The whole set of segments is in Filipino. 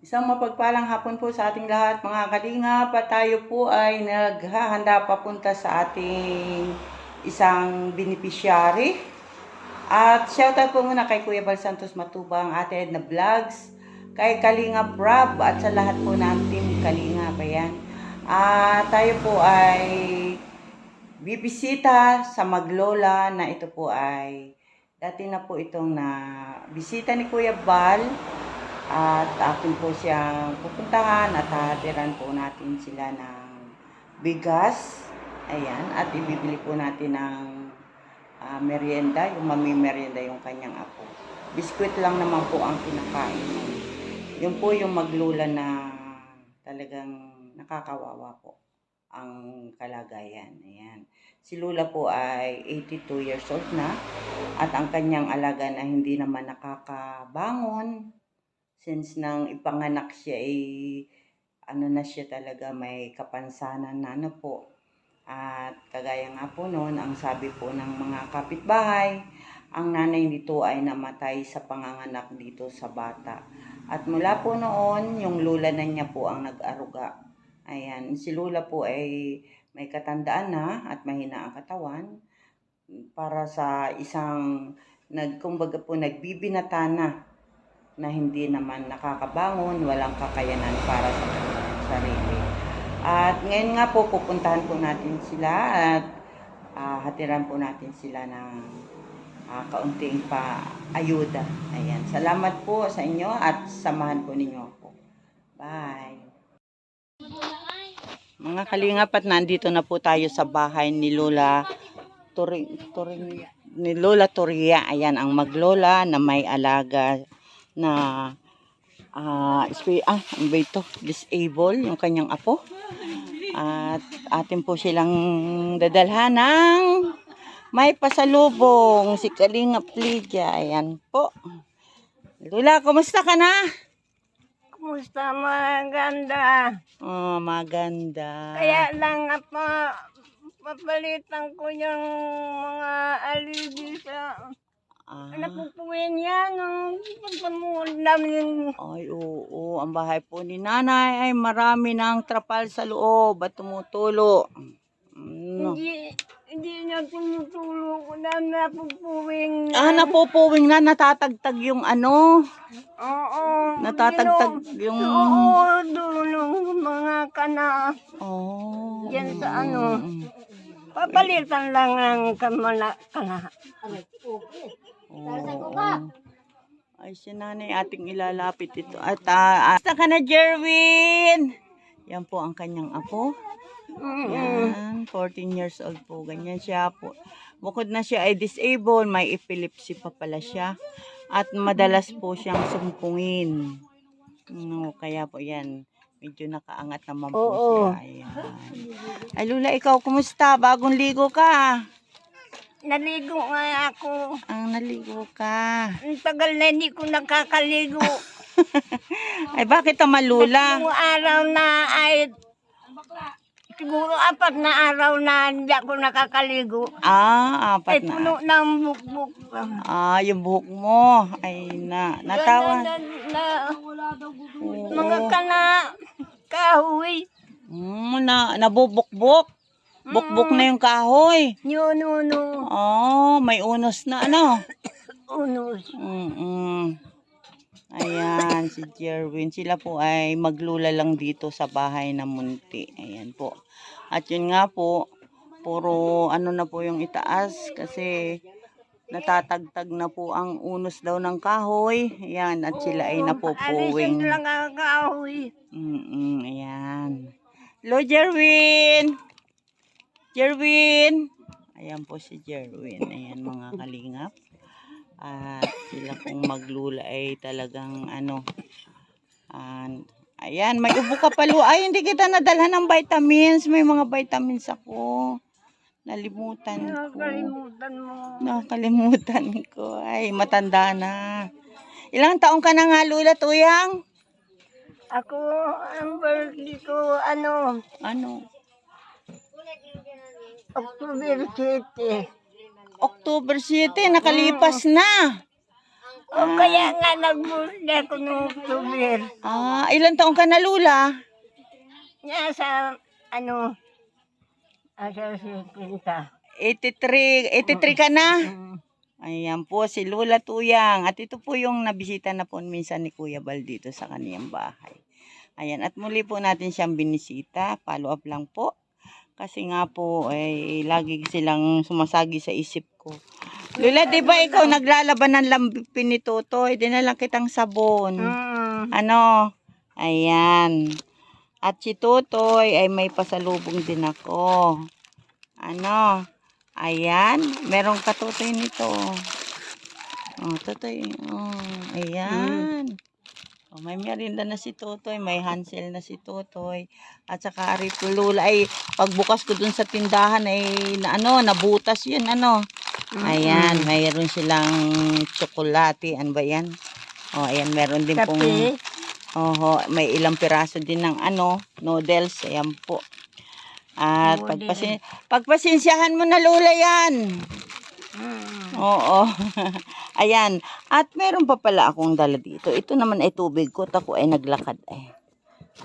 Isang mapagpalang hapon po sa ating lahat mga kalingap at tayo po ay naghahanda papunta sa ating isang beneficiary. At shoutout po muna kay Kuya Bal Santos Matubang, Ate Edna Vlogs, kay Kalingap Rob at sa lahat po ng team Kalingap. Ayan. Tayo po ay bibisita sa Maglola na ito po ay dati na po itong na bisita ni Kuya Bal. At akin po siyang pupuntahan at hatiran po natin sila ng bigas. Ayan. At ibibili po natin ng merienda. Yung mamimerienda yung kanyang apo. Biskwit lang naman po ang kinakain. Yun po yung Maglola na talagang nakakawawa po ang kalagayan. Ayan. Si Lula po ay 82 years old na. At ang kanyang alaga na hindi naman nakakabangon. Since nang ipanganak siya ay na siya talaga may kapansanan na po. At kagaya nga po noon, ang sabi po ng mga kapitbahay, ang nanay nito ay namatay sa panganganak dito sa bata. At mula po noon, yung lula na niya po ang nag-aruga. Ayan, si Lula po ay may katandaan na at mahina ang katawan. Para sa isang kumbaga po nagbibinata na hindi naman nakakabangon, walang kakayanan para sa kanilang sarili. At ngayon nga po, pupuntahan po natin sila at hatiran po natin sila ng kaunting ayuda. Ayan. Salamat po sa inyo at samahan po ninyo ako. Bye! Mga kalingap, at nandito na po tayo sa bahay ni Lola ni Lola Toria. Ayan, ang Maglola na may alaga na ano ba ito? Disable yung kanyang apo. At atin po silang dadalhan ng may pasalubong si Kalingap Lydia. Ayan po. Lula, kumusta ka na? Kumusta? Maganda. Oh, maganda. Kaya lang papalitan ko yung mga alibi sa napupuwin yan. Pagpamuod namin. Ay, oo. Ang bahay po ni nanay ay marami ng trapal sa loob at tumutulo. No. Hindi na tumutulo ko na napupuwing. Napupuwing na, natatagtag yung ano. Oo. Natatagtag yung... Oo, dulong mga kana. Oh. Yan sa ano. Papalitan lang ang kana. Ay, si nanay ating ilalapit ito. At, basta ka na, Jerwin! Yan po ang kanyang apo. Yan, 14 years old po. Ganyan siya po. Bukod na siya ay disabled, may epilepsy pa pala siya. At madalas po siyang sumpungin. No, kaya po yan. Medyo nakaangat naman po siya. Ayan. Ay, Lula, ikaw, kumusta? Bagong ligo ka. Naligo nga ako. Naligo ka. Ang tagal na hindi ko nakakaligo. Ay, bakit naman, Lula? Kung araw na ay siguro 4 na araw na hindi ako nakakaligo. 4 Ay, na. puno ng bukbuk. Yung buhok mo. Ay, natawan. Mga kana, kahoy. Nabubukbok. Bukbok na yung kahoy. No. May unos na, ano? Unos. Ayan, si Jerwin. Sila po ay maglula lang dito sa bahay na munti. Ayan po. At yun nga po, puro ano na po yung itaas kasi natatagtag na po ang unos daw ng kahoy. Ayan, at sila ay napupuwing. Alisin lang ang kahoy. Ayan. Hello, Jerwin! Jerwin! Ayan po si Jerwin. Ayan, mga kalingap. At sila pong maglula ay talagang ayan, may ubo ka palo. Ay, hindi kita nadalhan ng vitamins. May mga vitamins ako. Nalimutan ko. Nakakalimutan mo. Nakakalimutan ko. Ay, matanda na. Ilang taong ka na nga, Lula, Tuyang? Ako, ang birthday ko, Ano? October 7. October 7, nakalipas na. O kaya nga nag-birthday ako noong October. Ilan taong ka na, Lula? Niya sa, ano, asa si Pinta. 83 ka na? Mm. Ayan po, si Lula Tuyang. At ito po yung nabisita na po minsan ni Kuya Bal dito sa kaniyang bahay. Ayan, at muli po natin siyang binisita. Follow up lang po. Kasi nga po, lagi silang sumasagi sa isip ko. Lula, di ba ikaw naglalaban ng lambipin ni Totoy? Dinalang kitang sabon. Ano? Ayan. At si Totoy ay may pasalubong din ako. Ano? Ayan. Merong katutoy nito. Oh, Totoy. Oh, ayan. Oh, may merinda na si Totoy. May Hansel na si Totoy. At saka Arito Lula ay pagbukas ko dun sa tindahan ay nabutas yun. Ayan. Mayroon silang tsokolate. Ano ba yan? Oh, ayan. Meron din pong... Kape. Oho, may ilang piraso din ng noodles. Ayan po. At pagpasensyahan mo na, Lula, yan. Oo. Ayan. At meron pa pala akong dala dito. Ito naman ay tubig ko. Ako ay naglakad.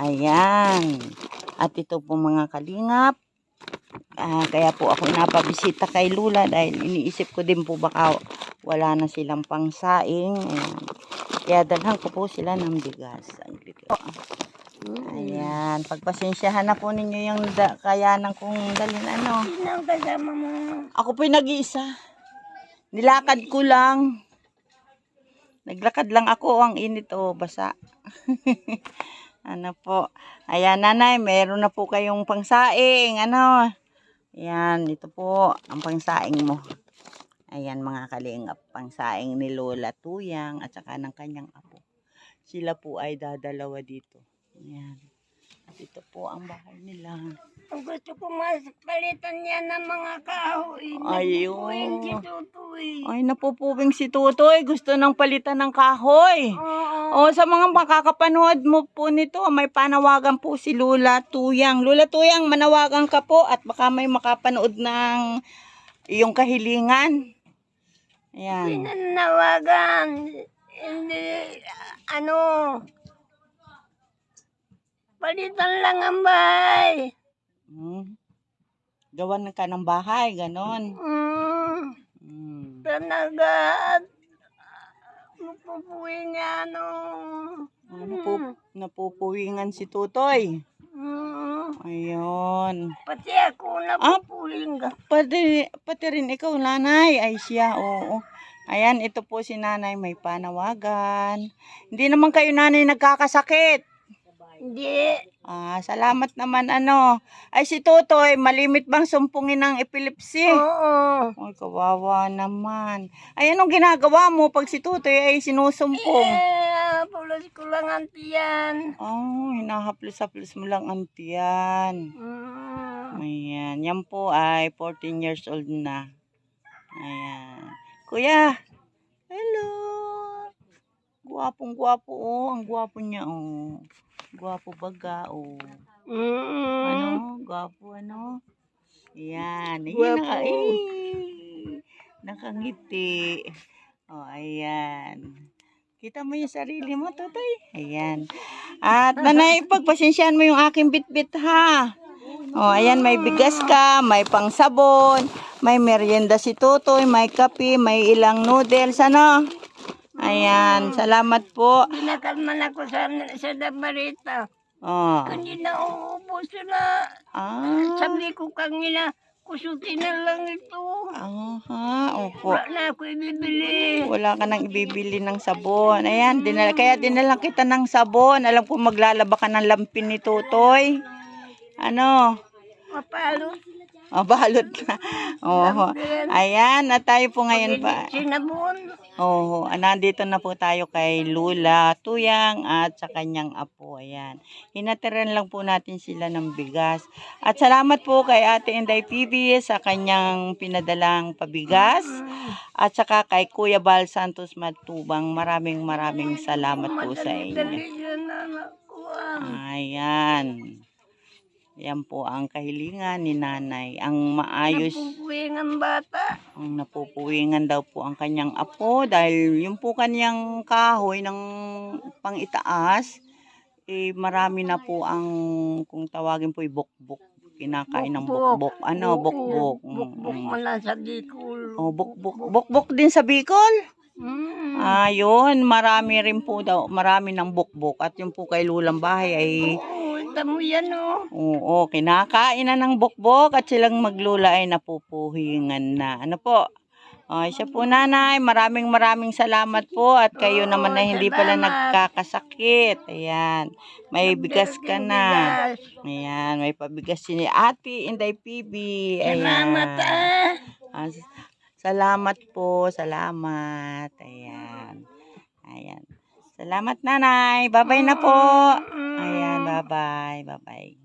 Ayan. At ito po mga kalingap. Kaya po ako napabisita kay Lula dahil iniisip ko din po baka wala na silang pangsaing. Ayan. Kaya dalhan ko po sila ng bigas. Ayan. Pagpasensyahan na po ninyo yung kayanan kong dalhin. Sino ang kasama mo? Ako po'y nag-iisa. Nilakad ko lang. Naglakad lang ako. Ang init basa. Ano po. Ayan, nanay. Meron na po kayong pangsaing. Ayan. Ito po. Ang pangsaing mo. Ayan mga kalingap, pangsaing ni Lola Tuyang at saka ng kanyang apo. Sila po ay dadalawa dito. Ayan. At ito po ang bahay nila. Ang gusto ko palitan niya ng mga kahoy. Ayun. Si Tutoy. Ay, napupubing si Tutoy. Gusto nang palitan ng kahoy. Oo. Sa mga makakapanood mo po nito, may panawagan po si Lola Tuyang. Lola Tuyang, manawagan ka po at baka may makapanood ng iyong kahilingan. Ayan. Pinanawagan. Hindi, palitan lang ang bahay. Gawan ka ng bahay, ganon. Talaga, mapupuwi niya, Napupuwingan si Tutoy. Ayun. Pati ako napupuwing ka. Pati rin ikaw, nanay. Ay siya, oo. Ayan, ito po si nanay may panawagan. Hindi naman kayo nanay nagkakasakit. Hindi. Salamat naman Ay si Totoy, malimit bang sumpungin ng epilepsy? Oo. Ay, kawawa naman. Ay, anong ginagawa mo pag si Totoy ay sinusumpong? Pulos ko lang ang tiyan. Hinahaplos-haplos mo lang ang tiyan. Ayan, yan po ay 14 years old na. Ayan. Kuya, hello. Guwapong-guwapo ang guwapo niya Guwapo baga Guwapo Ayan. Nakangiti. Ayan. Kita mo yung sarili mo, Totoy. Ayan. At nanay, pagpasensyahan mo yung aking bit-bit ha. Ayan, may bigas ka, may pangsabon, may merienda si Totoy, may kape, may ilang noodles, Ayan, salamat po. Binakalman ako sa Damarita. Kanina uubos sila. Sabi ko kanina, kusutin na lang ito. Opo. Wala na ako ibibili. Wala ka nang ibibili ng sabon. Ayan, kaya dinalang kita ng sabon. Alam ko maglalaba ka ng lampin ni Totoy. Mapalot. Balot na. Ayan, na tayo po ngayon pa. Sinabon. Nandito na po tayo kay Lula Tuyang at sa kanyang apo. Ayan. Hinatiran lang po natin sila ng bigas. At salamat po kay Ate Inday PB sa kanyang pinadalang pabigas. At saka kay Kuya Bal Santos Matubang. Maraming salamat po sa inyo. Ayan. Yan po ang kahilingan ni nanay. Ang maayos, Napupuwing ang bata. ang napupuwingan daw po ang kanyang apo dahil yung po kanyang kahoy ng pangitaas, marami na po ang, kung tawagin po, bukbok. Kinakain ng bukbok. Ano, bukbok. Bukbok mo lang sa Bicol. Oh, bukbok. Bukbok din sa Bicol? Ayun, marami rin po daw, marami ng bukbok. At yung po kay Lulang Bahay ay, Oo, tamo yan oh. oo, kinakain na ng bukbok at silang maglula ay napupuhingan na. Ano po? Siya po nanay, maraming salamat po at kayo naman na hindi pala nagkakasakit. Ayan, may bigas ka na. Ayan, may pabigas si Ate Inday PB. Salamat Ah, salamat po, salamat. Ayan. Ayan. Salamat nanay. Bye-bye na po. Ayan, bye-bye. Bye-bye.